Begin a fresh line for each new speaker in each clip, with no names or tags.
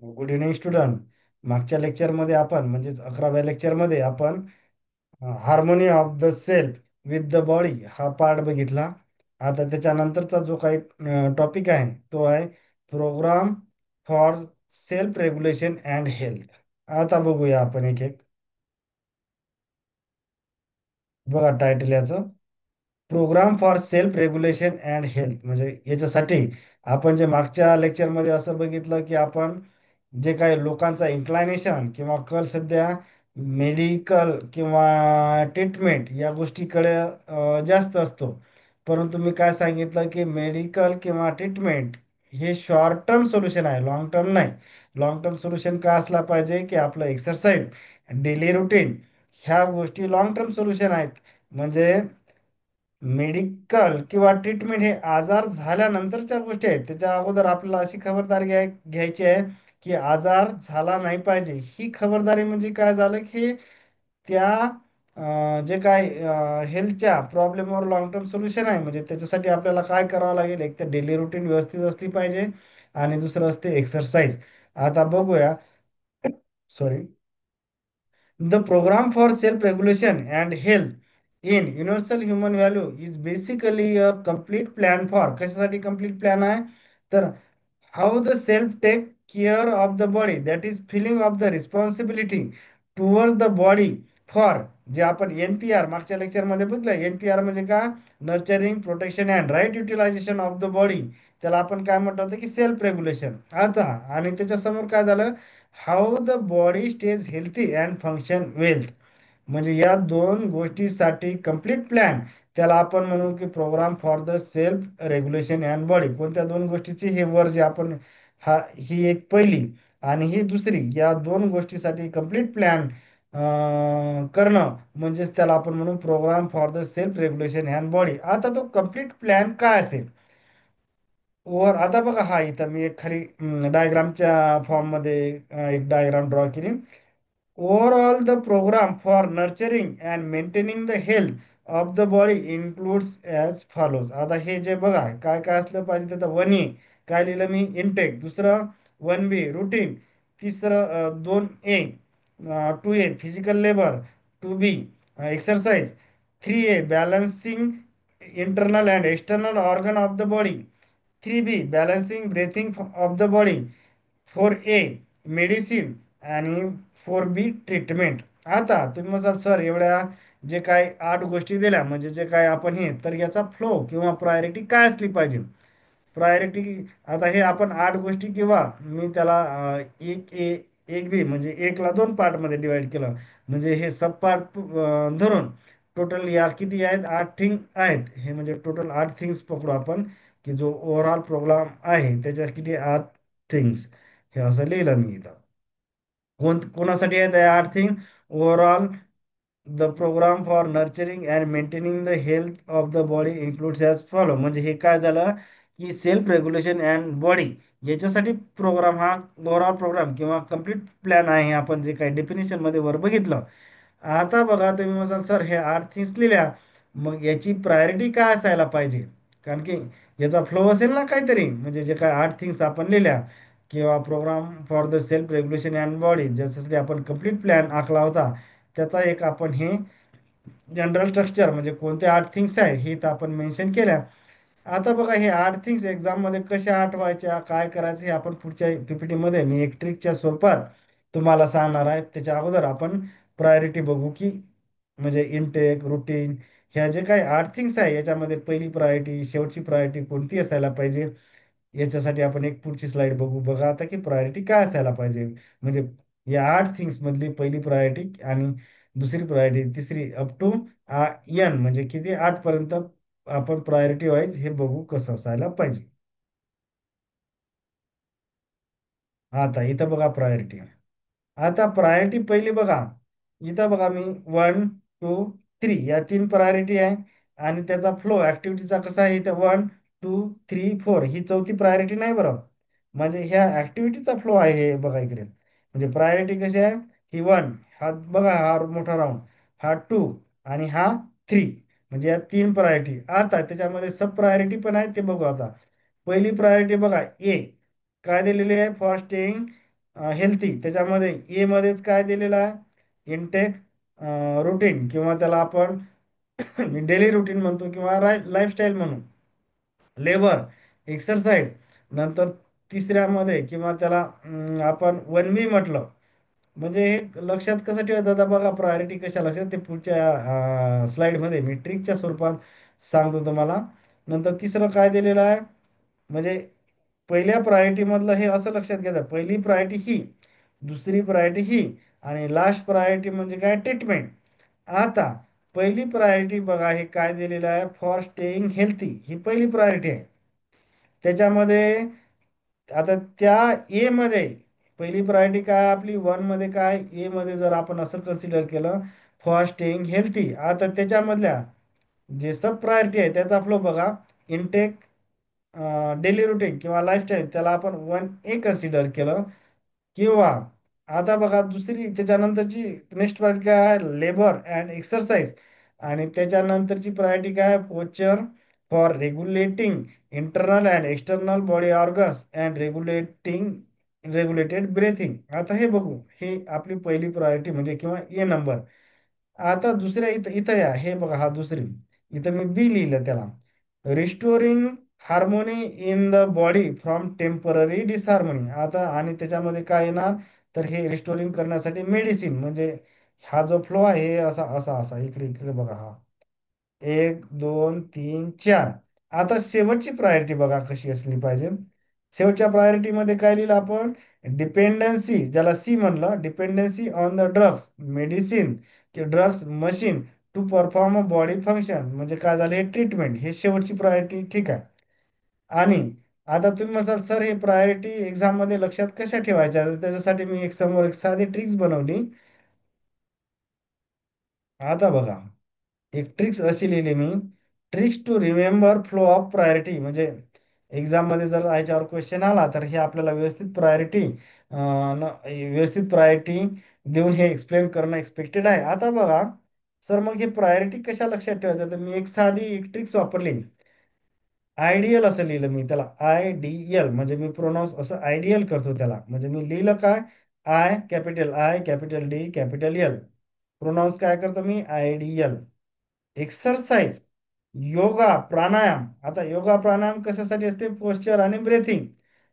Good evening student. मागच्या लेक्चरमध्ये आपण म्हणजेच 11व्या लेक्चरमध्ये आपण harmony of the self with the body हा पार्ट बघितला. आता त्याच्यानंतरचा जो काही टॉपिक आहे तो आहे programme for self regulation and health. आता बघूया आपण एक एक. बघा टायटल याचं, programme for self regulation and health. म्हणजे याच्यासाठी आपण जे मागच्या लेक्चरमध्ये असं बघितलं की आपण जे काही लोकांचा इन्क्लायनेशन किंवा कल सध्या मेडिकल किंवा ट्रीटमेंट या गोष्टीकडे जास्त असतो. परंतु मी काय सांगितलं की मेडिकल किंवा ट्रीटमेंट हे शॉर्ट टर्म सोल्युशन आहे, लॉंग टर्म नाही. लॉंग टर्म सोल्युशन काय असला पाहिजे की आपलं एक्सरसाइज, डेली रुटीन, ह्या गोष्टी लॉंग टर्म सोल्युशन आहेत. म्हणजे मेडिकल किंवा ट्रीटमेंट हे आजार झाल्यानंतरच्या गोष्टी आहेत. त्याच्या अगोदर आपल्याला अशी खबरदारी घ्यायची आहे की आजार झाला नाही पाहिजे. ही खबरदारी म्हणजे काय झालं की त्या जे काय हेल्थच्या प्रॉब्लेमवर लॉंग टर्म सोल्युशन आहे. म्हणजे त्याच्यासाठी आपल्याला काय करावं लागेल, एक तर डेली रुटीन व्यवस्थित असली पाहिजे आणि दुसरं असते एक्सरसाइज. आता बघूया. Sorry. The program for self-regulation and health in universal human value is basically a complete plan for, कशासाठी complete plan आहे तर how the self take care of the body, that is feeling of the responsibility towards the body for, जे आपण NPR मागच्या lecture मध्ये बघलं. NPR म्हणजे का, nurturing protection and right utilisation of the body. त्याला आपण काय म्हणतो होतं की सेल्फ रेग्युलेशन. आता आणि त्याच्या समोर काय झालं, how the body stays healthy and function well. म्हणजे या दोन गोष्टीसाठी कम्प्लीट प्लॅन, त्याला आपण म्हणू की programme for the self regulation and body. कोणत्या दोन गोष्टीची, हे वर जे आपण ही एक पहिली आणि ही दुसरी, या दोन गोष्टीसाठी कम्प्लीट प्लॅन करणं म्हणजेच त्याला आपण म्हणू programme for the self regulation and body. आता तो कम्प्लीट प्लॅन काय असेल, वर आता बघा, हा इथं मी एक खाली डायग्रामच्या फॉर्ममध्ये एक डायग्राम ड्रॉ केली. Overall, the program for nurturing and maintaining the health of the body includes as follows. आता हे जे बघा काय काय असलं पाहिजे, त्याचं 1A काय लिहिलं मी, इनटेक. दुसरं 1B रुटीन. तिसरं 2A 2A physical labour. 2B exercise. 3A balancing internal and external organ of the body. 3B balancing breathing of the body. 4A medicine आणि 4B ट्रीटमेंट. आता तुम्ही म्हणाल सर एवढ्या जे काय 8 गोष्टी दिल्या, म्हणजे जे काय आपण हे, तर याचा फ्लो किंवा प्रायोरिटी काय असली पाहिजे. प्रायोरिटी, आता हे आपण 8 गोष्टी किंवा मी त्याला एक ए एक बी म्हणजे एकला 2 पार्टमध्ये डिवाइड केलं. म्हणजे हे सब पार्ट धरून टोटल या किती आहेत, 8 थिंग आहेत. हे म्हणजे टोटल 8 थिंग्स पकडू आपण, की जो ओव्हरऑल प्रोग्राम आहे त्याच्यात किती 8 थिंग्स. हे असं लिहिलं मी इथं. कोणासाठी आहेत 8 thing, overall the program for nurturing and maintaining the health of the body includes as follow. म्हणजे हे काय झालं की सेल्फ रेग्युलेशन अँड बॉडी याच्यासाठी प्रोग्राम, हा ओव्हरऑल प्रोग्राम किंवा कम्प्लीट प्लॅन आहे, आपण जे काही डेफिनेशन मध्ये वर बघितलं. आता बघा तुम्ही म्हणाल सर हे 8 थिंग्स लिहिल्या, मग याची प्रायोरिटी काय असायला पाहिजे. कारण की याचा फ्लो असेल ना काहीतरी, म्हणजे जे काय 8 थिंग्स आपण लिहिल्या किंवा program for the self regulation and body ज्याच्यासाठी आपण कम्प्लीट प्लॅन आखला होता, त्याचा एक आपण हे जनरल स्ट्रक्चर म्हणजे कोणत्या 8 थिंग्स आहे हे तर आपण मेन्शन केल्या. आता बघा हे 8 थिंग्स एक्झाममध्ये कशा आठवायच्या, काय करायचं, हे आपण पुढच्या PPT मध्ये मी एक ट्रिकच्या स्वरूपात तुम्हाला सांगणार आहे. त्याच्या अगोदर आपण प्रायोरिटी बघू की, म्हणजे इनटेक रुटीन, ह्या जे काही 8 थिंग्स आहे याच्यामध्ये पहिली प्रायोरिटी शेवटची प्रायोरिटी कोणती असायला पाहिजे. याच्यासाठी आपण एक पुढची स्लाइड बघू. बघा आता की प्रायोरिटी काय असायला पाहिजे. म्हणजे या 8 थिंग्स मधली पहिली प्रायोरिटी आणि दुसरी प्रायोरिटी, तिसरी अप टू एन म्हणजे किती 8 पर्यंत आपण प्रायोरिटी वाईज हे बघू कसं असायला पाहिजे. आता इथं बघा प्रायोरिटी. आता प्रायोरिटी पहिली बघा, इथं बघा मी 1 2 3 या 3 प्रायोरिटी आहे. आणि त्याचा फ्लो ऍक्टिव्हिटीचा कसा आहे, इथं 1 2 3 4 ही चौथी प्रायोरिटी नाही बरं. म्हणजे ह्या ऍक्टिव्हिटीचा फ्लो आहे हे बघा इकडे. म्हणजे प्रायोरिटी कशी आहे, ही 1, हा बघा हा मोठा राऊंड, हा 2 आणि हा 3. म्हणजे या 3 प्रायोरिटी. आता त्याच्यामध्ये सब प्रायोरिटी पण आहे, ते बघू आता. पहिली प्रायोरिटी बघा ए, काय दिलेली आहे, फॉर स्टेइंग हेल्थी, त्याच्यामध्ये ए मध्येच काय दिलेलं आहे, इनटेक, रुटीन किंवा त्याला आपण डेली रुटीन म्हणतो किंवा लाईफस्टाईल म्हणू, लेबर, एक्सरसाइज, नंतर तिसऱ्यामध्ये किंवा त्याला आपण 1B म्हटलं. म्हणजे हे लक्षात कसं ठेवायचं आता बघा, प्रायोरिटी कशा लक्षात ते पुढच्या स्लाइडमध्ये मी ट्रिकच्या स्वरूपात सांगतो तुम्हाला. नंतर तिसरं काय दिलेलं आहे, म्हणजे पहिल्या प्रायोरिटी मधलं हे असं लक्षात घ्यायचं, पहिली प्रायोरिटी ही, दुसरी प्रायोरिटी ही, आणि लास्ट प्रायोरिटी म्हणजे काय, ट्रीटमेंट. आता पहिली प्रायोरिटी बघा, हे काय दिलेलं आहे, फॉर स्टेईंग हेल्थी, ही पहिली प्रायोरिटी आहे. त्याच्यामध्ये आता त्या ए मध्ये पहिली प्रायोरिटी काय आपली, वन मध्ये काय, ए मध्ये जर आपण असं कन्सिडर केलं, फॉर स्टेईंग हेल्थी, आता त्याच्यामधल्या जे सब प्रायोरिटी आहे त्याचा फ्लो बघा, इनटेक, डेली रुटीन किंवा लाईफस्टाईल, त्याला आपण 1A कन्सिडर केलं. किंवा आता बघा दुसरी त्याच्यानंतरची नेक्स्ट प्रायोरिटी काय आहे, लेबर अँड एक्सरसाइज, आणि त्याच्यानंतरची प्रायोरिटी काय आहे, posture for regulating internal and external body organs and regulated breathing. आता हे बघू, हे आपली पहिली प्रायोरिटी म्हणजे किंवा ए नंबर. आता दुसऱ्या इथं इथं या, हे बघा हा दुसरी, इथं मी बी लिहिलं त्याला, restoring harmony in the body from temporary disharmony. आता आणि त्याच्यामध्ये काय येणार, तर हे रिस्टोरिंग करण्यासाठी मेडिसिन, म्हणजे हा जो फ्लो आहे हे असा असा असा इकडे इकडे बघा हा, एक दोन तीन चार. आता शेवटची प्रायोरिटी बघा कशी असली पाहिजे. शेवटच्या प्रायोरिटीमध्ये काय लिहिलं आपण, डिपेंडन्सी, ज्याला सी म्हणलं, dependency on the drugs medicine की drugs machine to perform a body function, म्हणजे काय झालं, हे ट्रीटमेंट, हे शेवटची प्रायोरिटी, ठीक आहे. आणि आता तुम्ही म्हणाल सर हे प्रायोरिटी एक्झाम मध्ये लक्षात कशा ठेवायच्या, तर त्याच्यासाठी मी एक समोर एक साधी ट्रिक्स बनवली. आता बघा, एक ट्रिक्स अशी लिहिली मी, tricks to remember flow of priority, म्हणजे एक्झाम मध्ये जर याच्यावर क्वेश्चन आला तर हे आपल्याला व्यवस्थित प्रायोरिटी देऊन हे एक्सप्लेन करणं एक्सपेक्टेड आहे. आता बघा सर, मग हे प्रायोरिटी कशा लक्षात ठेवायचं, तर मी एक साधी एक ट्रिक्स वापरली. आयडियल असं लिहिलं मी त्याला, IDL, म्हणजे मी प्रोनाऊन्स असं आयडियल करतो त्याला, म्हणजे मी लिहिलं काय, I capital D capital L, pronounce काय करतो मी, आयडियल. एक्सरसाइज, योगा प्राणायाम, आता योगा प्राणायाम कशासाठी असते, पोस्चर आणि breathing,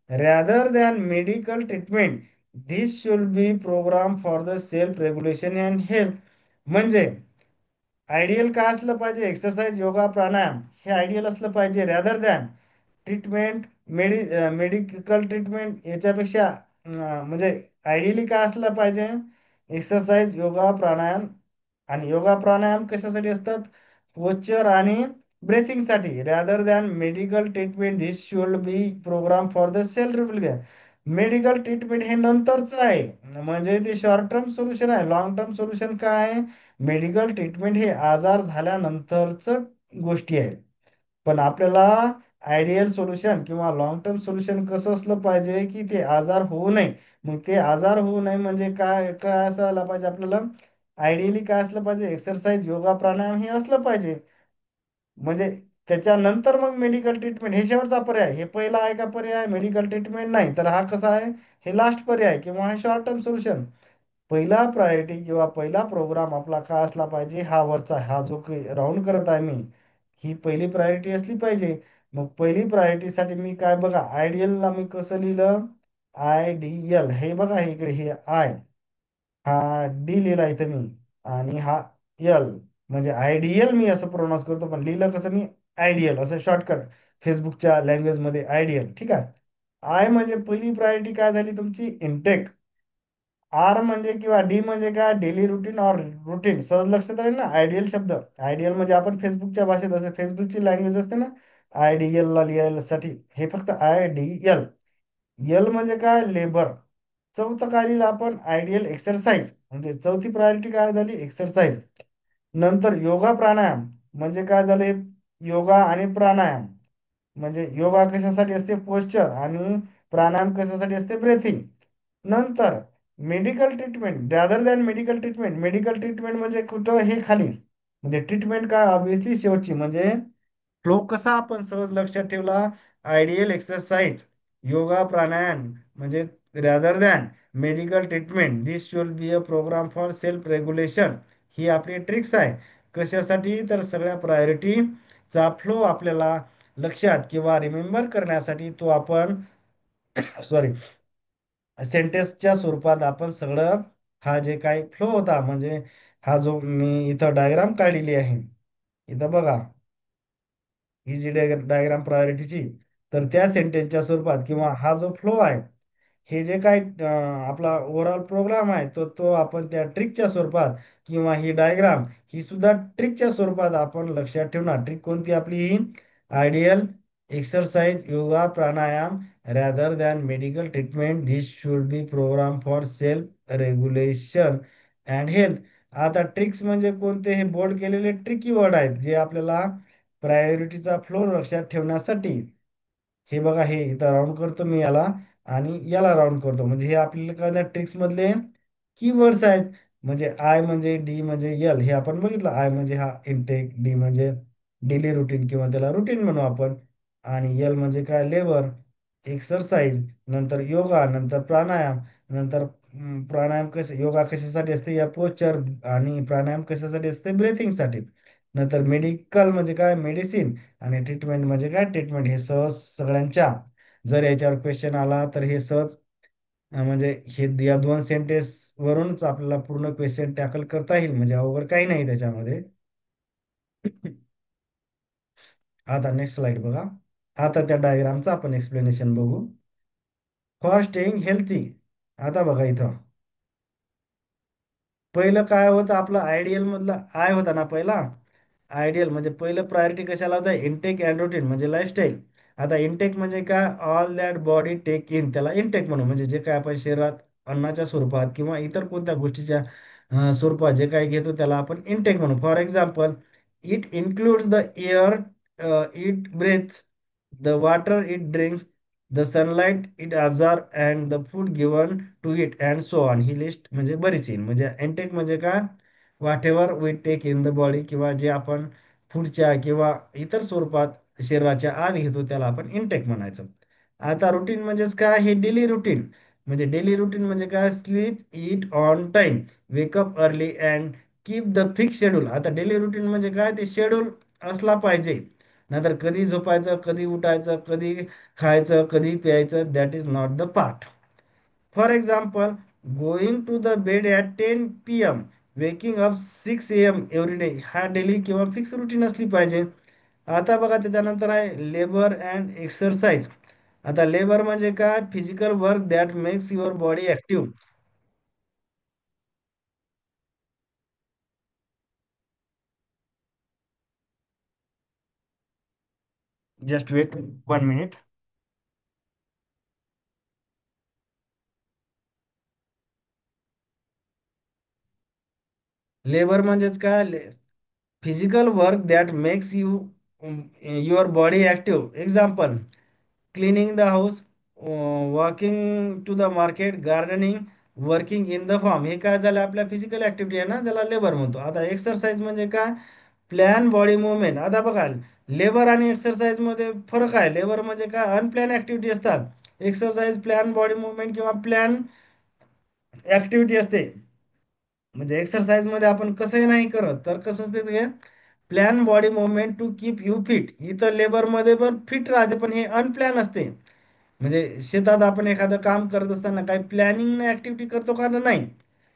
rather than medical treatment, this should be program for the self regulation and health. म्हणजे आयडियल काय असलं पाहिजे, एक्सरसाइज योगा प्राणायाम हे आयडियल असलं पाहिजे, rather than treatment, medical treatment याच्यापेक्षा, म्हणजे आयडियली काय असलं पाहिजे, एक्सरसाइज योगा प्राणायाम. आणि योगा प्राणायाम कशासाठी असतात, पोश्चर आणि ब्रेथिंगसाठी, rather than medical treatment, this should be program for the self reflection. Medical treatment हे नंतरच आहे, म्हणजे ते शॉर्ट टर्म सोल्युशन आहे. लॉंग टर्म सोल्युशन काय आहे, मेडिकल ट्रीटमेंट हे आजार झाल्यानंतरच गोष्टी आहेत. पण आपल्याला आयडियल सोल्युशन किंवा लॉंग टर्म सोल्युशन कसं असलं पाहिजे, की ते आजार होऊ नये. मग ते आजार होऊ नये म्हणजे काय काय असायला पाहिजे आपल्याला, आयडियली काय असलं पाहिजे, एक्सरसाइज योगा प्राणायाम हे असलं पाहिजे. म्हणजे त्याच्यानंतर मग मेडिकल ट्रीटमेंट हे शेवटचा पर्याय, हे पहिला आहे का पर्याय, मेडिकल ट्रीटमेंट नाही, तर हा कसा आहे, हे लास्ट पर्याय किंवा हे शॉर्ट टर्म सोल्युशन. पहिला प्रायोरिटी किंवा पहिला प्रोग्राम आपला काय असला पाहिजे, हा वरचा हा जो काही राऊंड करत आहे मी, ही पहिली प्रायोरिटी असली पाहिजे. मग पहिली प्रायोरिटीसाठी मी काय बघा, आयडियलला मी कसं लिहिलं, IDL, हे बघा हे इकडे हे आय, हा डी लिहिला इथं मी, आणि हा यल, म्हणजे आयडियल मी असं प्रोनाऊन्स करतो, पण लिहिलं कसं मी, आयडियल असं शॉर्टकट फेसबुकच्या लँग्वेज मध्ये आयडियल, ठीक आहे. आय म्हणजे पहिली प्रायोरिटी काय झाली तुमची, इनटेक. आर म्हणजे किंवा डी म्हणजे काय, डेली रुटीन ऑर रुटीन, सहज लक्षात राहील ना आयडियल शब्द. आयडियल म्हणजे आपण फेसबुकच्या भाषेत, असं फेसबुकची लँग्वेज असते ना, IDL ला लिहायसाठी, हे फक्त IDL. यल म्हणजे काय, लेबर. चौथं काय लिहिलं आपण, आयडियल एक्सरसाइज, म्हणजे चौथी प्रायोरिटी काय झाली, एक्सरसाइज. नंतर योगा प्राणायाम, म्हणजे काय झाले, योगा आणि प्राणायाम, म्हणजे योगा कशासाठी असते, पोश्चर, आणि प्राणायाम कशासाठी असते, ब्रेथिंग. नंतर medical treatment, rather than medical treatment, medical treatment म्हणजे कुठं, हे खाली, म्हणजे ट्रीटमेंट काय ऑब्विसली शेवटची, म्हणजे फ्लो कसा आपण सहज लक्षात ठेवला, आयडियल एक्सरसाइज, योगा प्राणायाम, म्हणजे rather than medical treatment. This should be a program for self regulation. ही आपली ट्रिक्स आहे. कशासाठी? तर सगळ्या प्रायोरिटीचा फ्लो आपल्याला लक्षात किंवा रिमेंबर करण्यासाठी तो आपण सॉरी सेंटेन्सच्या स्वरूपात आपण सगळं हा जे काही फ्लो होता म्हणजे हा जो मी इथं डायग्राम काढलेली आहे इथं बघा, ही जी डायग्राम प्रायोरिटीची, तर त्या सेंटेन्सच्या स्वरूपात किंवा हा जो फ्लो आहे, हे जे काय आपला ओव्हरऑल प्रोग्राम आहे तो तो आपण त्या ट्रिकच्या स्वरूपात किंवा ही डायग्राम ही सुद्धा ट्रिकच्या स्वरूपात आपण लक्षात ठेवणार. ट्रिक कोणती आपली ही? Ideal exercise yoga pranayam rather than medical treatment. This should be program for self regulation and health. आता ट्रिक्स म्हणजे कोणते? हे बोल्ड केलेले ट्रिकी वर्ड आहेत जे आपल्याला प्रायोरिटीचा फ्लो लक्षात ठेवण्यासाठी. हे बघा, हे इथं राऊंड करतो मी याला आणि याला राऊंड करतो म्हणजे हे आपल्याला काय ट्रिक्स मधले कीवर्ड्स आहेत. म्हणजे आय म्हणजे डी म्हणजे एल हे आपण बघितलं. आय म्हणजे हा इनटेक, डी म्हणजे डेली रुटीन किंवा त्याला रुटीन म्हणू आपण, आणि एल म्हणजे काय? लेबर, एक्सरसाइज, नंतर योगा, नंतर प्राणायाम, नंतर प्राणायाम कसे, योगा कशासाठी असते? या पोस्चर, आणि प्राणायाम कशासाठी असते? ब्रेथिंगसाठी. नंतर मेडिकल म्हणजे काय? मेडिसिन, आणि ट्रीटमेंट म्हणजे काय? ट्रीटमेंट. हे सहज सगळ्यांच्या जर याच्यावर क्वेश्चन आला तर हे सहज म्हणजे हे या दोन सेंटेन्स वरूनच आपल्याला पूर्ण क्वेश्चन टॅकल करता येईल म्हणजे अवघड काही नाही त्याच्यामध्ये. आता नेक्स्ट स्लाइड बघा. आता त्या डायग्रामचं आपण एक्सप्लेनेशन बघू. For staying healthy. आता बघा इथं पहिलं काय होतं? आपलं आयडियल मधलं आय होता ना पहिला. आयडियल म्हणजे पहिलं प्रायोरिटी कशाला होतं? इनटेक अँड रुटीन म्हणजे लाईफस्टाईल. आता इनटेक म्हणजे काय? All that body take in, त्याला इनटेक म्हणू. म्हणजे जे काय आपण शरीरात अन्नाच्या स्वरूपात किंवा इतर कोणत्या गोष्टीच्या स्वरूपात जे काही घेतो त्याला आपण इनटेक म्हणू. For example, it includes the air it breathe, the water it drinks, the sunlight it observe and the food given to it and so on. ही लिस्ट म्हणजे बरीच येईल. म्हणजे इनटेक म्हणजे काय? Whatever we take in the body, किंवा जे आपण फूडच्या किंवा इतर स्वरूपात शरीराच्या आत घेतो त्याला आपण इनटेक म्हणायचं. आता रुटीन म्हणजेच काय? हे डेली रुटीन. म्हणजे डेली रुटीन म्हणजे काय? Sleep, eat on time, wake up early and keep the fix schedule. आता डेली रुटीन म्हणजे काय? ते शेड्यूल असला पाहिजे. नाहीतर कधी झोपायचं, कधी उठायचं, कधी खायचं, कधी प्यायचं, that is not the part. For example, going to the bed at 10 PM, waking up 6 AM every day. हा डेली किंवा फिक्स रुटीन असली पाहिजे. आता बघा त्याच्यानंतर आहे लेबर अँड एक्सरसाइज. आता लेबर म्हणजे काय? Physical work that makes your body active. Just wait 1 minute. Labour म्हणजेच काय? Physical work that makes your body active. Example, cleaning the house, walking to the market, gardening, working in the farm. हे काय झालं? आपल्या physical activity आहे ना, त्याला labour म्हणतो. आता एक्सरसाइज म्हणजे काय? Plan body movement. आता बघा, लेबर आणि एक्सरसाइज मध्ये फरक आहे. लेबर म्हणजे काय? अनप्लॅन ऍक्टिव्हिटी असतात. एक्सरसाइज प्लॅन बॉडी मुवमेंट किंवा प्लॅन ऍक्टिव्हिटी असते. म्हणजे एक्सरसाइज मध्ये आपण कसंही नाही करत तर कसं असते ते? Plan body movement to keep you fit. इथं लेबर मध्ये पण फिट राहते पण हे अनप्लॅन असते. म्हणजे शेतात आपण एखादं काम करत असताना काही प्लॅनिंग ऍक्टिव्हिटी करतो का? नाही.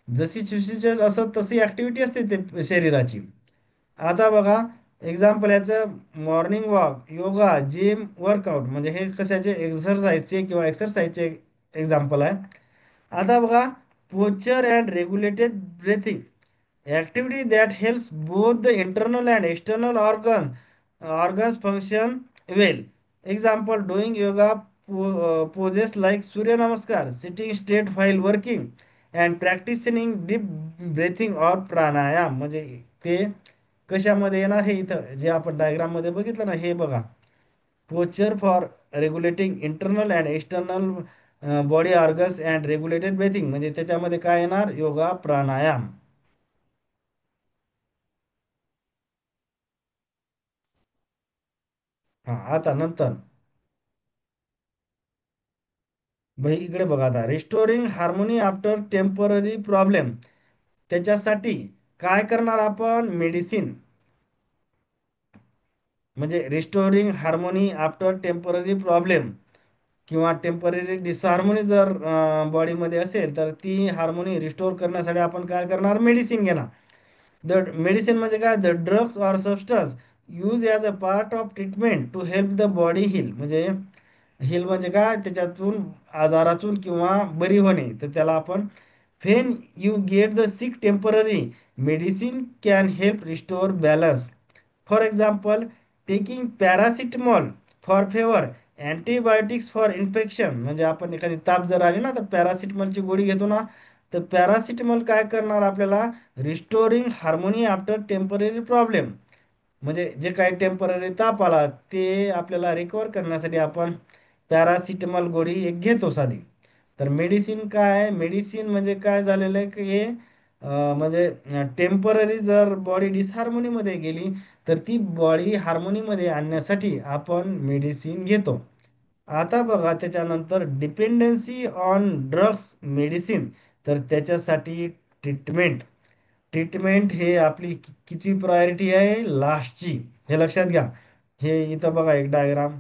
जशी सिच्युएशन असत तशी ऍक्टिव्हिटी असते ते शरीराची. आता बघा एक्झाम्पल याचं, morning walk, yoga, gym, workout. म्हणजे हे कशाचे? एक्सरसाइजचे किंवा एक्सरसाइजचे एक्झाम्पल आहे. आता बघा, posture and regulated breathing. Activity that helps both the internal and external organs function well. Example, doing yoga poses like Surya Namaskar, sitting straight while working, and practicing deep breathing or pranayam. म्हणजे ते कशामध्ये येणार? हे इथं जे आपण diagram मध्ये बघितलं ना, हे बघा. Posture for regulating internal and external body organs and regulated breathing. म्हणजे त्याच्यामध्ये काय येणार? योगा प्राणायाम. हा आता नंतर भाई इकडे बघा आता, restoring harmony after temporary problem, त्याच्यासाठी काय करणार आपण? मेडिसिन, म्हणजे restoring harmony after temporary problem किंवा टेम्पररी डिसहार्मोनी जर बॉडीमध्ये असेल, तर ती हार्मोनी रिस्टोर करण्यासाठी आपण काय करणार? मेडिसिन घेणार. द मेडिसिन म्हणजे काय? The drugs or substance use as a part of treatment to help the body heal. म्हणजे हील म्हणजे काय? त्याच्यातून आजारातून किंवा बरी होणे, तर त्याला आपण when you get the six temporary medicine can help restore balance. For example, taking paracetamol for favour, antibiotics for infection. म्हणजे आपण एखादी ताप जर आली ना, तर पॅरासिटमॉलची गोळी घेतो ना, तर पॅरासिटमॉल काय करणार आपल्याला? Restoring harmony after temporary problem. म्हणजे जे काही टेम्पररी ताप आला, ते आपल्याला रिकवर करण्यासाठी आपण पॅरासिटामॉल गोळी एक घेतो साधी. तर मेडिसिन काय आहे? मेडिसिन म्हणजे काय झालेलं आहे की हे म्हणजे टेम्पररी जर बॉडी डिसहार्मोनीमध्ये गेली, तर ती बॉडी हार्मोनीमध्ये आणण्यासाठी आपण मेडिसिन घेतो. आता बघा त्याच्यानंतर डिपेंडन्सी ऑन ड्रग्स मेडिसिन, तर त्याच्यासाठी ट्रीटमेंट. ट्रीटमेंट हे आपली किती प्रायोरिटी आहे? लास्टची. हे लक्षात घ्या. हे इथं बघा एक डायग्राम.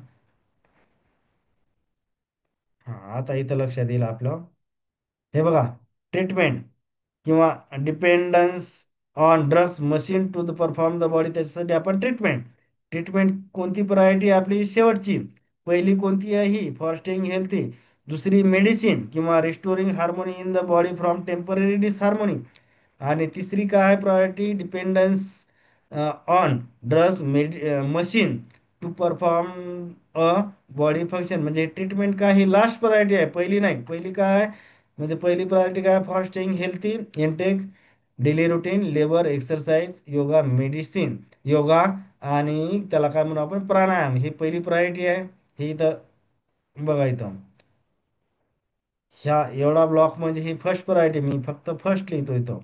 हा, आता इथं लक्षात येईल आपलं. हे बघा, ट्रीटमेंट किंवा dependence on drugs machine to the perform the body, त्याच्यासाठी आपण ट्रीटमेंट. ट्रीटमेंट कोणती प्रायोरिटी आपली? शेवटची. पहिली कोणती आहे? ही फॉर स्टेइंग हेल्थी. दुसरी मेडिसिन किंवा restoring harmony in the body from temporary disharmony. आणि तिसरी काय आहे priority? Dependence on drugs machine to perform a body function. म्हणजे ट्रीटमेंट काय? ही लास्ट प्रायोरिटी आहे, पहिली नाही. पहिली काय? म्हणजे पहिली प्रायोरिटी काय? For staying healthy, intake, daily routine, labour, exercise, yoga, medicine, yoga, आणि त्याला काय म्हणू आपण? प्राणायाम. ही पहिली प्रायोरिटी आहे. हे इथं बघा, इथं ह्या एवढा ब्लॉक म्हणजे ही फर्स्ट प्रायोरिटी, मी फक्त फर्स्ट लिहितो इथं.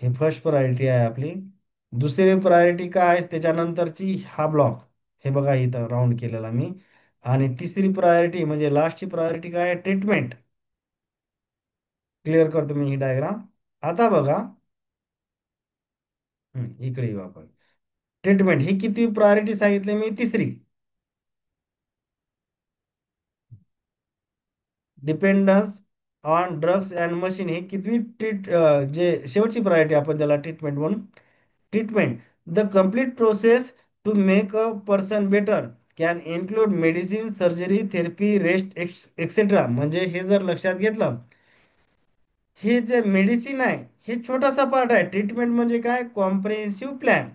हे फर्स्ट प्रायोरिटी आहे आपली. दुसरी प्रायोरिटी काय आहे त्याच्यानंतरची? हा ब्लॉक. हे बघा इथं राऊंड केलेला मी. आणि तिसरी प्रायोरिटी म्हणजे लास्टची प्रायोरिटी काय आहे? ट्रीटमेंट. क्लिअर करतो मी ही डायग्राम. आता बघा, इकडे येऊ आपण. ट्रीटमेंट ही किती प्रायोरिटी सांगितली मी? तिसरी. Dependence on drugs and machine ही कितवी जे शेवटची प्रायोरिटी आपण त्याला ट्रीटमेंट म्हणून. Treatment, the complete process to make a person better can include medicine, surgery, therapy, rest, etcetera. म्हणजे हे जर लक्षात घेतलं, हे जे मेडिसिन आहे, हे छोटासा पार्ट आहे. ट्रीटमेंट म्हणजे काय? Comprehensive plan.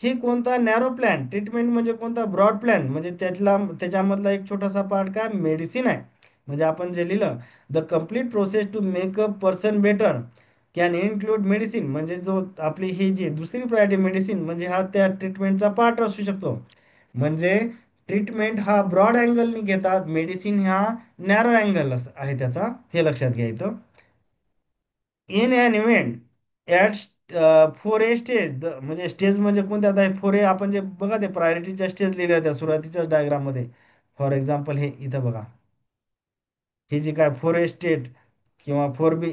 हे कोणता? Narrow plan. ट्रीटमेंट म्हणजे कोणता? Broad plan. म्हणजे त्याच्यामधला एक छोटासा पार्ट काय? मेडिसिन आहे. म्हणजे आपण जे लिहिलं, the complete process to make a person better can include medicine, म्हणजे जो आपली ही जी दुसरी प्रायोरिटी मेडिसिन, म्हणजे हा त्या ट्रीटमेंटचा पार्ट असू शकतो. म्हणजे ट्रीटमेंट हा ब्रॉड अँगलनी घेतात, मेडिसिन हा नॅरो अँगल आहे त्याचा. हे लक्षात घ्या इथं. In an event at 4A stage, म्हणजे स्टेज म्हणजे कोणत्या? आता 4A आपण जे बघा ते प्रायोरिटीच्या स्टेज लिहिल्या होत्या सुरुवातीच्या डायग्राममध्ये. फॉर एक्झाम्पल हे इथं बघा, ही जी काय 4A स्टेट किंवा 4B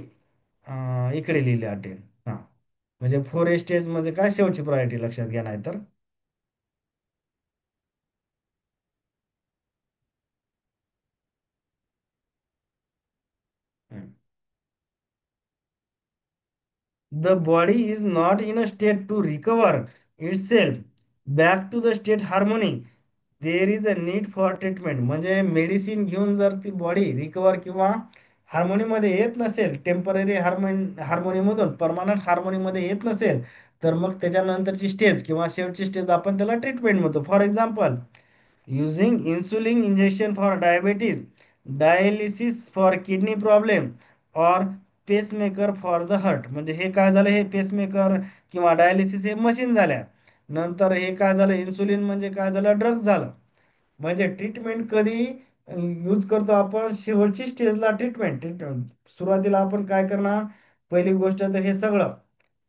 इकडे लिहिले अटेल. हां, म्हणजे 4A स्टेज म्हणजे काय? शेवटची प्रायोरिटी लक्षात घ्या, नाही तर. The body is not in a state to recover itself back to the state harmony. There is a need for treatment. म्हणजे मेडिसिन घेऊन जर ती बॉडी रिकवर किंवा हार्मोनीमध्ये येत नसेल, टेम्पररी हार्मोनीमधून परमानंट हार्मोनीमध्ये येत नसेल, तर मग त्याच्यानंतरची स्टेज किंवा शेवटची स्टेज आपण त्याला ट्रीटमेंट म्हणतो. For example, using insulin injection for diabetes, dialysis for kidney problem, or pacemaker for the heart. म्हणजे हे काय झालं? हे पेसमेकर किंवा डायलिसिस हे मशीन झाल्या. नंतर हे काय झालं? इन्सुलिन म्हणजे काय झालं? ड्रग्ज झालं. म्हणजे ट्रीटमेंट कधी यूज करतो आपण? शेवटची स्टेजला ट्रीटमेंट. सुरुवातीला आपण काय करणार? पहिली गोष्ट तर हे सगळं,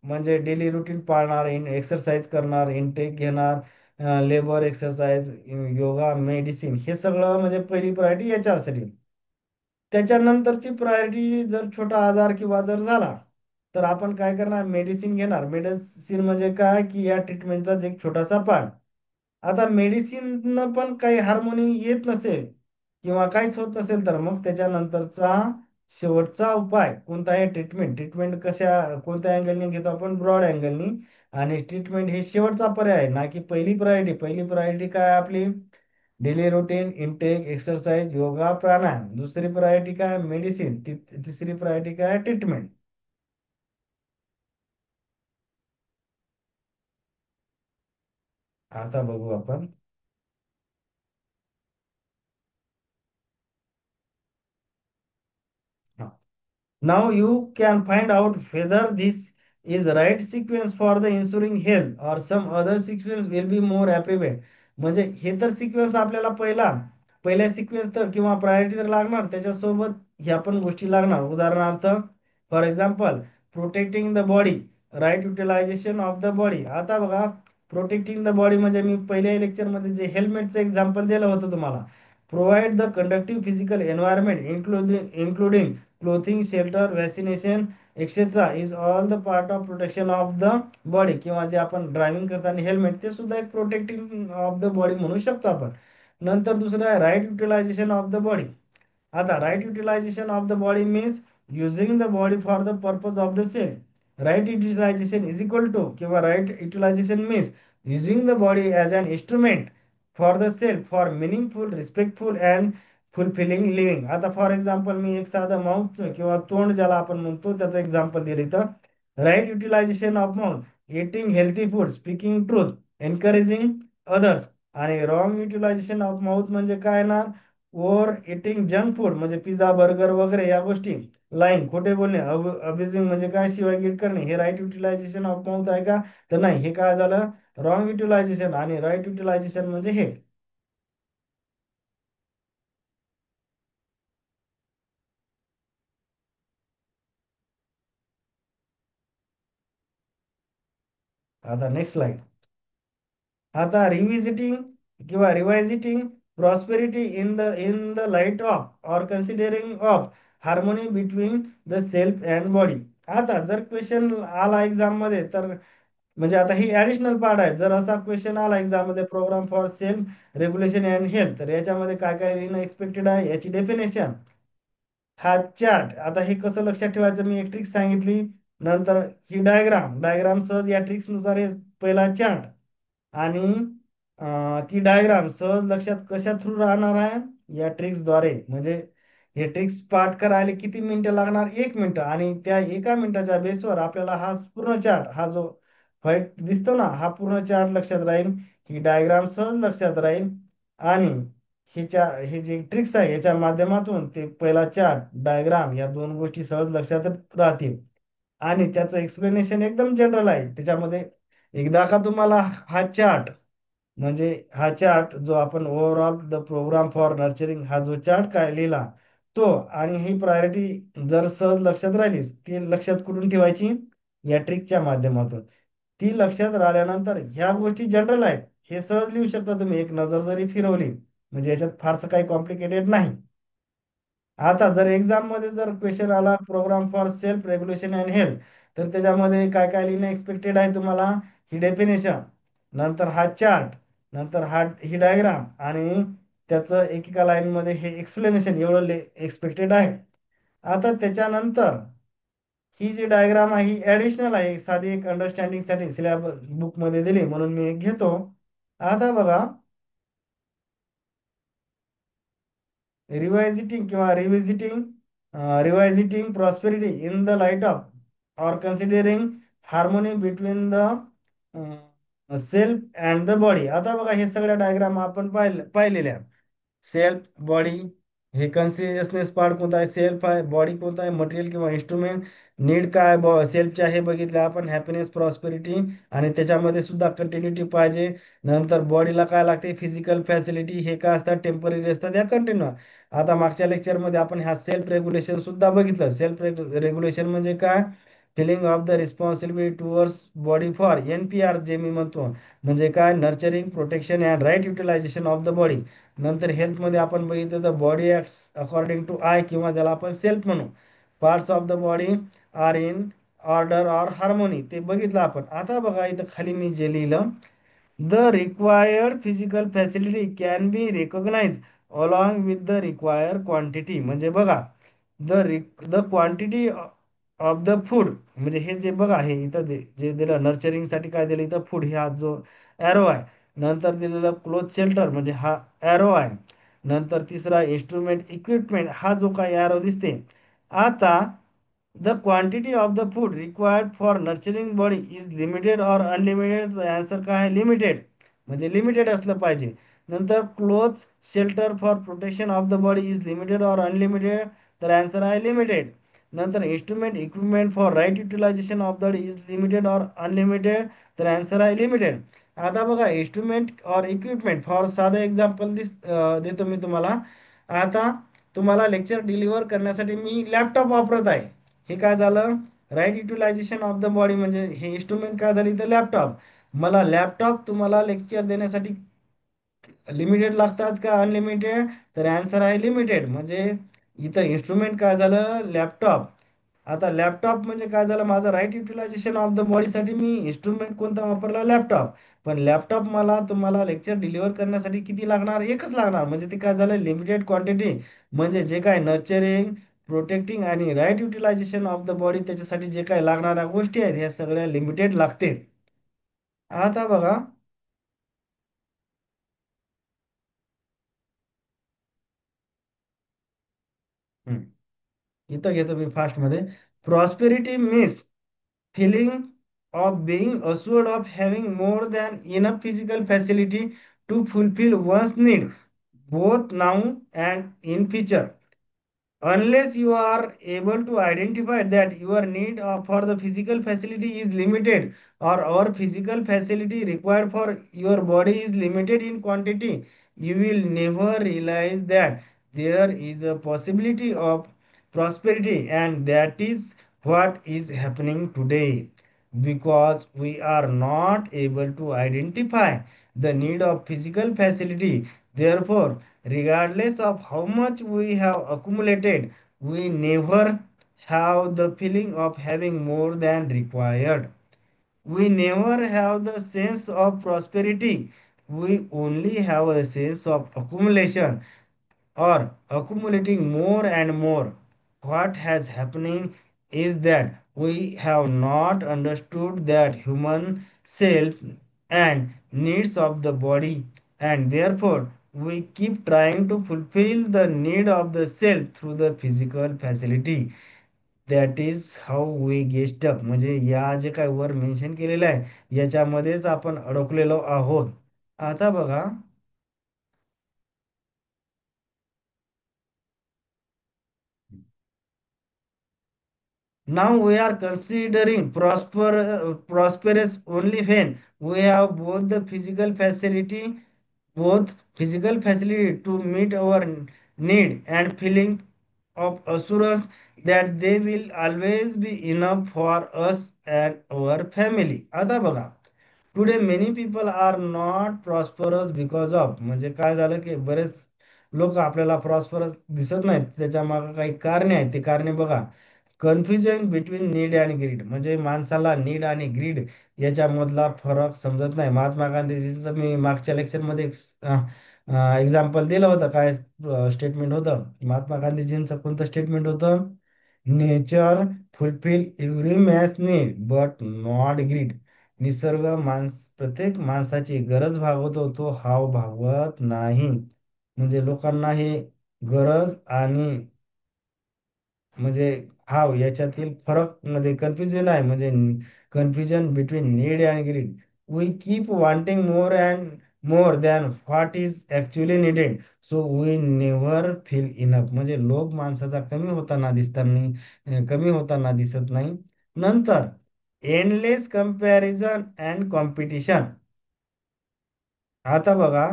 म्हणजे डेली रुटीन पाळणार, एक्सरसाइज करणार, इनटेक घेणार, लेबर एक्सरसाइज, योगा, मेडिसिन, हे सगळं म्हणजे पहिली प्रायोरिटी याच्यासाठी. त्याच्यानंतरची प्रायोरिटी जर छोटा आजार किंवा जर झाला तर आपण काय करणार, मेडिसिन घेणार. मेडिसिन म्हणजे काय की या ट्रीटमेंटचा एक छोटासा पार्ट. आता मेडिसिन पण काही हार्मोनी येत नसेल किंवा काहीच होत नसेल तर मग त्याच्यानंतरचा शेवटचा उपाय कोणता आहे, ट्रीटमेंट. ट्रीटमेंट कशा कोणत्या अँगलनी घेतो आपण, ब्रॉड अँगलनी. आणि ट्रीटमेंट हे शेवटचा पर्याय आहे ना की पहिली प्रायोरिटी. पहिली प्रायोरिटी काय आहे आपली, daily routine, intake, exercise, yoga, pranayam. दुसरी प्रायोरिटी काय, मेडिसिन. तिसरी प्रायोरिटी काय, ट्रीटमेंट. आता बघू आपण. Now you can find out whether this is right sequence for the ensuring health or some other sequence will be more appropriate. म्हणजे हे तर सिक्वेन्स आपल्याला पहिल्या सिक्वेन्स तर किंवा प्रायोरिटी तर लागणार, त्याच्यासोबत ह्या पण गोष्टी लागणार. उदाहरणार्थ, for example, protecting the body, right utilisation of the body. आता बघा, प्रोटेक्टिंग द बॉडी म्हणजे मी पहिल्या लेक्चरमध्ये जे हेल्मेटचं एक्झाम्पल दिलं होतं तुम्हाला. Provide the conductive physical environment including clothing, shelter, vaccination etcetera is all the part of protection of the body. किंवा जे आपण ड्रायव्हिंग करताना हेल्मेट, ते सुद्धा एक प्रोटेक्टिंग ऑफ द बॉडी म्हणू शकतो आपण. नंतर दुसरं आहे right utilisation of the body. आता right utilisation of the body means using the body for the purpose of the self. Right utilization is equal to किंवा right utilization means using the body as an instrument for the self for meaningful, respectful and fulfilling living. आता for example मी एक साधं माउथचं किंवा तोंड ज्याला आपण म्हणतो त्याचं एक्झाम्पल दिले तर, right utilisation of mouth, eating healthy food, speaking truth, encouraging others. आणि रॉंग युटिलायझेशन ऑफ माउथ म्हणजे काय ना, ओव्हर इटिंग जंक फूड म्हणजे पिझ्झा, बर्गर वगैरे या गोष्टी. लाईंग, खोटे बोलणे, अब्युझिंग म्हणजे काय, शिवायगीर करणे. हे राईट युटिलायझेशन ऑफ माउथ आहे का, तर नाही. हे काय झालं, रॉंग युटिलायझेशन. आणि राईट युटिलायझेशन म्हणजे हे. आता नेक्स्ट स्लाइड. आता रिव्हिजिटिंग किंवा revisiting prosperity in the light of or considering of harmony between the self and body. आता जर क्वेश्चन आला एक्झाम मध्ये तर, म्हणजे आता ही ऍडिशनल पार्ट आहे. जर असा क्वेश्चन आला एक्झाम मध्ये, program for self regulation and health, तर याच्यामध्ये काय काय लिहिणं एक्सपेक्टेड आहे, याची डेफिनेशन, हा चार्ट. आता हे कसं लक्षात ठेवायचं, मी एक ट्रिक सांगितली. नंतर ही डायग्राम सहज या ट्रिक्स नुसार हे पहिला चार्ट. आणि ती डायग्राम सहज लक्षात कशा थ्रू राहणार आहे, या ट्रिक्सद्वारे. म्हणजे हे ट्रिक्स पाठ करायला किती मिनिटं लागणार, 1 मिनिट. आणि त्या 1 मिनिटाच्या बेसवर आपल्याला हा पूर्ण चार्ट, हा जो व्हाईट दिसतो ना, हा पूर्ण चार्ट लक्षात राहील. ही डायग्राम सहज लक्षात राहील. आणि हे जे ट्रिक्स आहे याच्या माध्यमातून ते पहिला चार्ट, डायग्राम या दोन गोष्टी सहज लक्षात राहतील. आणि त्याचं एक्सप्लेनेशन एकदम जनरल आहे त्याच्यामध्ये. एकदा का तुम्हाला हा चार्ट, म्हणजे हा चार्ट जो आपण overall the program for nurturing हा जो चार्ट काय लिहिला तो, आणि ही प्रायोरिटी जर सहज लक्षात राहिलीच, ती लक्षात कुठून ठेवायची, या ट्रिकच्या माध्यमातून. ती लक्षात राहिल्यानंतर ह्या गोष्टी जनरल आहेत, हे सहज लिहू शकता तुम्ही एक नजर जरी फिरवली. म्हणजे याच्यात फारसं काही कॉम्प्लिकेटेड नाही. आता जर एक्झाम मध्ये जर क्वेश्चन आला program for self regulation and health, तर त्याच्यामध्ये काय काय लिहिणं एक्सपेक्टेड आहे तुम्हाला, ही डेफिनेशन, नंतर हा चार्ट, नंतर ही डायग्राम, आणि त्याचं एकेका लाईन मध्ये हे एक्सप्लेनेशन, एवढं एक्सपेक्टेड आहे. आता त्याच्यानंतर ही जी डायग्राम आहे ही ऍडिशनल आहे, साधी एक अंडरस्टँडिंग साठी सिलेबस बुक मध्ये दिली म्हणून मी एक घेतो. आता बघा, रिवायझिटिंग किंवा revisiting prosperity in the light of or considering harmony between the self and the body. आता बघा, हे सगळ्या डायग्राम आपण पाहिलेल्या. सेल्फ, बॉडी, हे कॉन्शियसनेस पार्ट कोणता आहे, सेल्फ आहे. बॉडी कोणता आहे, मटेरियल किंवा इन्स्ट्रुमेंट. नीड काय, सेल्फच्या हे बघितलं आपण, हॅपीनेस, प्रॉस्पेरिटी. आणि त्याच्यामध्ये सुद्धा कंटिन्युटी पाहिजे. नंतर बॉडीला काय लागते, फिजिकल फॅसिलिटी. हे काय असतात, टेम्पररी असतात या कंटिन्यू. आता मागच्या लेक्चरमध्ये आपण ह्या सेल्फ रेग्युलेशन सुद्धा बघितलं. सेल्फ रेग्युलेशन म्हणजे काय, feeling of the responsibility towards body for NPR जे मी म्हणतो म्हणजे काय nurturing protection and right utilisation of the body. नंतर हेल्थमध्ये आपण बघितलं तर body acts according to I किंवा ज्याला आपण सेल्फ म्हणू. Parts of the body are in order or harmony ते बघितलं आपण. आता बघा इथं खाली मी जे लिहिलं, the required physical facility can be recognized along with the required quantity. म्हणजे बघा the quantity of the food म्हणजे हे जे बघा हे इथं जे दिलं नर्चरिंगसाठी काय दिलं इथं फूड हा जो ॲरो आहे. नंतर दिलेलं क्लोथ शेल्टर म्हणजे हा ॲरो आहे. नंतर तिसरा इन्स्ट्रुमेंट इक्विपमेंट हा जो काही ॲरो दिसते. आता the quantity of the food required for nurturing body is limited or unlimited. The answer काय आहे लिमिटेड म्हणजे लिमिटेड असलं पाहिजे. नंतर clothes shelter for protection of the body is limited or unlimited. तर आन्सर आहे लिमिटेड. नंतर instrument equipment for right utilisation of the is limited or unlimited. तर आन्सर आहे लिमिटेड. आता बघा इन्स्ट्रुमेंट और इक्विपमेंट फॉर साधं एक्झाम्पल देतो मी तुम्हाला. आता तुम्हाला लेक्चर डिलिव्हर करण्यासाठी मी लॅपटॉप वापरत आहे. हे काय झालं right utilisation of the body म्हणजे हे इन्स्ट्रुमेंट काय झाली तर लॅपटॉप. मला लॅपटॉप तुम्हाला लेक्चर देण्यासाठी लिमिटेड लागतात का अनलिमिटेड. तर आन्सर आहे लिमिटेड म्हणजे इथं इन्स्ट्रुमेंट काय झालं लॅपटॉप. आता लॅपटॉप म्हणजे काय झालं माझं राईट युटिलायझेशन ऑफ द बॉडीसाठी मी इन्स्ट्रुमेंट कोणता वापरला लॅपटॉप. पण लॅपटॉप मला तुम्हाला लेक्चर डिलिव्हर करण्यासाठी किती लागणार एकच लागणार म्हणजे ते काय झालं लिमिटेड क्वांटिटी. म्हणजे जे काय नर्चरिंग प्रोटेक्टिंग आणि right utilisation of the body त्याच्यासाठी जे काय लागणाऱ्या गोष्टी आहेत ह्या सगळ्या लिमिटेड लागते. आता बघा. हम्म, इथं घेतो मी फास्टमध्ये. Prosperity means feeling of being assured of having more than enough physical facility to fulfill one's need both now and in future. Unless you are able to identify that your need for the physical facility is limited or our physical facility required for your body is limited in quantity, you will never realize that there is a possibility of prosperity, and that is what is happening today because we are not able to identify the need of physical facility. Therefore, regardless of how much we have accumulated, we never have the feeling of having more than required. We never have the sense of prosperity. We only have a sense of accumulation or accumulating more and more. What has happening is that we have not understood that human self and needs of the body, and therefore we keep trying to fulfill the need of the self through the physical facility. That is how we get stuck. म्हणजे या जे काय वर mention केलेलं आहे याच्यामध्येच आपण अडकलेलो आहोत. आता बघा. Now we are considering prosperous only when we have both physical facility to meet our need and feeling of assurance that they will always be enough for us and our family. आता बघा. Today many people are not prosperous because of म्हणजे काय झालं की बरेच लोक आपल्याला prosperous दिसत नाहीत त्याच्या मागे काही कारणे आहेत. ते कारणे बघा. Confusion between need and greed म्हणजे माणसाला नीड आणि ग्रीड याच्यामधला फरक समजत नाही. महात्मा गांधीजीचं मी मागच्या लेक्चरमध्ये एक्झाम्पल दिलं होतं. काय स्टेटमेंट होतं महात्मा गांधीजींचं कोणतं स्टेटमेंट होतं. Nature fulfil every man's need but not greed. निसर्ग प्रत्येक माणसाची गरज भागवतो तो हाव भागवत नाही. म्हणजे लोकांना हे गरज आणि म्हणजे हाव याच्यातील फरक मध्ये कन्फ्युजन आहे. म्हणजे confusion between need and greed. We keep wanting more and more than what is actually needed so we never feel enough. म्हणजे लोभ माणसाचा कमी होताना दिसत नाही. नंतर एंडलेस कंपॅरिझन अँड कॉम्पिटिशन. आता बघा.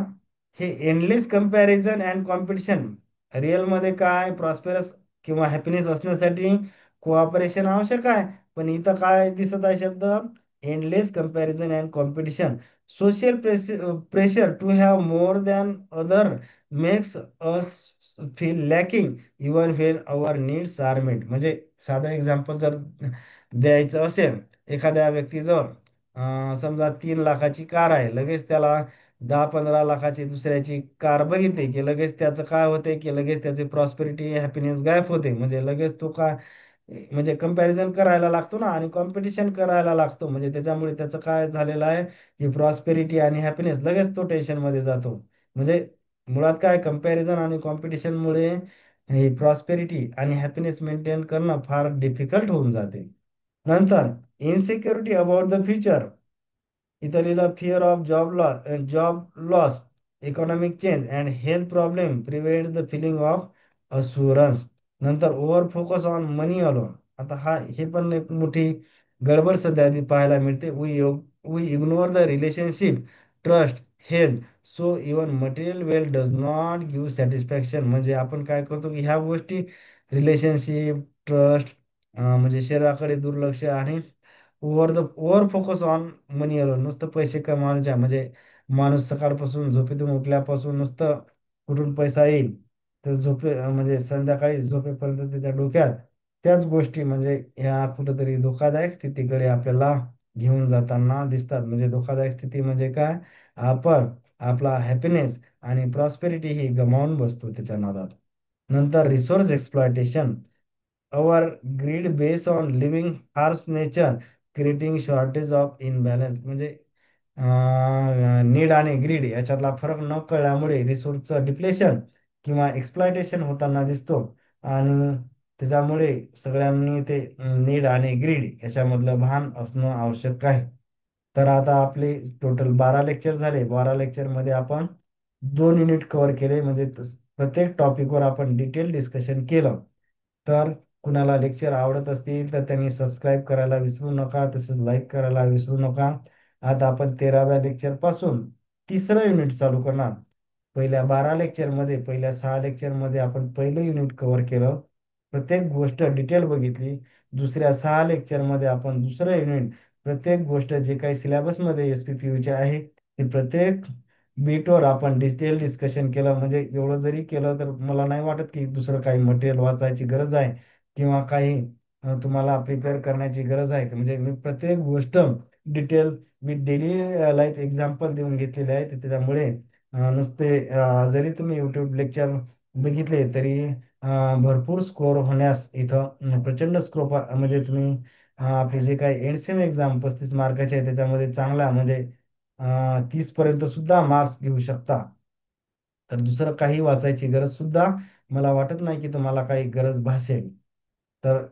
हे एंडलेस कंपॅरिझन अँड कॉम्पिटिशन रिअलमध्ये काय प्रॉस्पेरस किंवा हॅपीनेस असण्यासाठी कोऑपरेशन आवश्यक आहे. पण इथं काय दिसत आहे शब्द? Endless comparison and competition. Social pressure to have more than other makes us feel lacking even when our needs are met. म्हणजे साधं एक्झाम्पल जर द्यायचं असेल, एखाद्या व्यक्तीजवळ समजा 3 लाखाची कार आहे, लगेच त्याला 10-15 लाखाची दुसऱ्याची कार बघितली की लगेच त्याचं काय होते की लगेच त्याचे प्रॉस्पेरिटी हॅपीनेस गायब होते. म्हणजे लगेच तो काय, म्हणजे कंपॅरिझन करायला लागतो ना, आणि कॉम्पिटिशन करायला लागतो. म्हणजे त्याच्यामुळे त्याचं काय झालेलं आहे की प्रॉस्पेरिटी आणि हॅपीनेस लगेच तो टेन्शनमध्ये जातो. म्हणजे मुळात काय, कंपॅरिझन आणि कॉम्पिटिशनमुळे हे प्रॉस्पेरिटी आणि हॅपीनेस मेंटेन करणं फार डिफिकल्ट होऊन जाते. नंतर इनसिक्युरिटी अबाउट द फ्युचर. इथं लिहिलं fear of job loss, economic change and health problem prevent the feeling of assurance. नंतर over focus on money alone. आता हे पण एक मोठी गडबड सध्या आधी पाहायला मिळते. We ignore the relationship, trust, health, so even material well does not give satisfaction. म्हणजे आपण काय करतो की ह्या गोष्टी, रिलेशनशिप, ट्रस्ट, म्हणजे शरीराकडे दुर्लक्ष, आणि over focus on money alone, नुसतं पैसे कमावण्याच्या, म्हणजे माणूस सकाळपासून झोपेतून उठल्यापासून नुसतं कुठून पैसा येईल, तर म्हणजे संध्याकाळी झोपेपर्यंत त्याच्या डोक्यात त्याच गोष्टी, म्हणजे ह्या कुठंतरी धोकादायक स्थितीकडे आपल्याला घेऊन जाताना दिसतात. म्हणजे धोकादायक स्थिती म्हणजे काय, आपण आपला हॅपीनेस आणि प्रॉस्पेरिटी ही गमावून बसतो त्याच्या नादात. नंतर resource exploitation. Our greed base on living harms nature, creating shortage of imbalance. म्हणजे नीड आणि ग्रीड याच्यातला फरक न कळल्यामुळे रिसोर्सचं डिप्लेशन किंवा एक्सप्लॉयटेशन होताना दिसतो. आणि त्याच्यामुळे सगळ्यांनी ते नीड आणि ग्रीड याच्यामधलं भान असणं आवश्यक आहे. तर आता आपले टोटल 12 लेक्चर झाले. 12 लेक्चरमध्ये आपण 2 युनिट कव्हर केले. म्हणजे प्रत्येक टॉपिकवर आपण डिटेल डिस्कशन केलं. तर कुणाला लेक्चर आवडत असतील तर त्यांनी सबस्क्राईब करायला विसरू नका, तसेच लाईक करायला विसरू नका. आता आपण 13व्या लेक्चर पासून तिसरं युनिट चालू करणार. पहिल्या 6 लेक्चरमध्ये आपण पहिलं युनिट कव्हर केलं, प्रत्येक गोष्ट डिटेल बघितली. दुसऱ्या 6 लेक्चरमध्ये आपण दुसरं युनिट, प्रत्येक गोष्ट जे काही सिलेबसमध्ये SPPU चे आहे ते प्रत्येक बीटवर आपण डिटेल डिस्कशन केलं. म्हणजे एवढं जरी केलं तर मला नाही वाटत की दुसरं काही मटेरियल वाचायची गरज आहे किंवा काही तुम्हाला प्रिपेअर करण्याची गरज आहे. म्हणजे मी प्रत्येक गोष्ट detail with daily life example देऊन घेतलेले आहे. त्याच्यामुळे नुसते जरी तुम्ही यूट्यूब लेक्चर बघितले तरी भरपूर स्कोअर होण्यास इथं प्रचंड स्कोप, म्हणजे तुम्ही आपले जे काही एंडसेम एक्झाम 35 मार्काचे आहे त्याच्यामध्ये चांगला, म्हणजे 30 पर्यंत सुद्धा मार्क्स घेऊ शकता. तर दुसरं काही वाचायची गरज सुद्धा मला वाटत नाही की तुम्हाला काही गरज भासेल. तर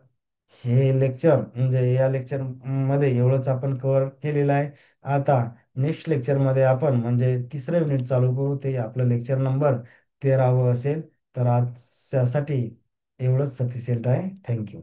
हे लेक्चर, म्हणजे या लेक्चर मध्ये एवढंच आपण कव्हर केलेलं आहे. आता नेक्स्ट लेक्चरमध्ये आपण म्हणजे तिसरं युनिट चालू करू. ते आपलं लेक्चर नंबर 13वं असेल. तर आजसाठी एवढंच सफिशियंट आहे. थँक्यू.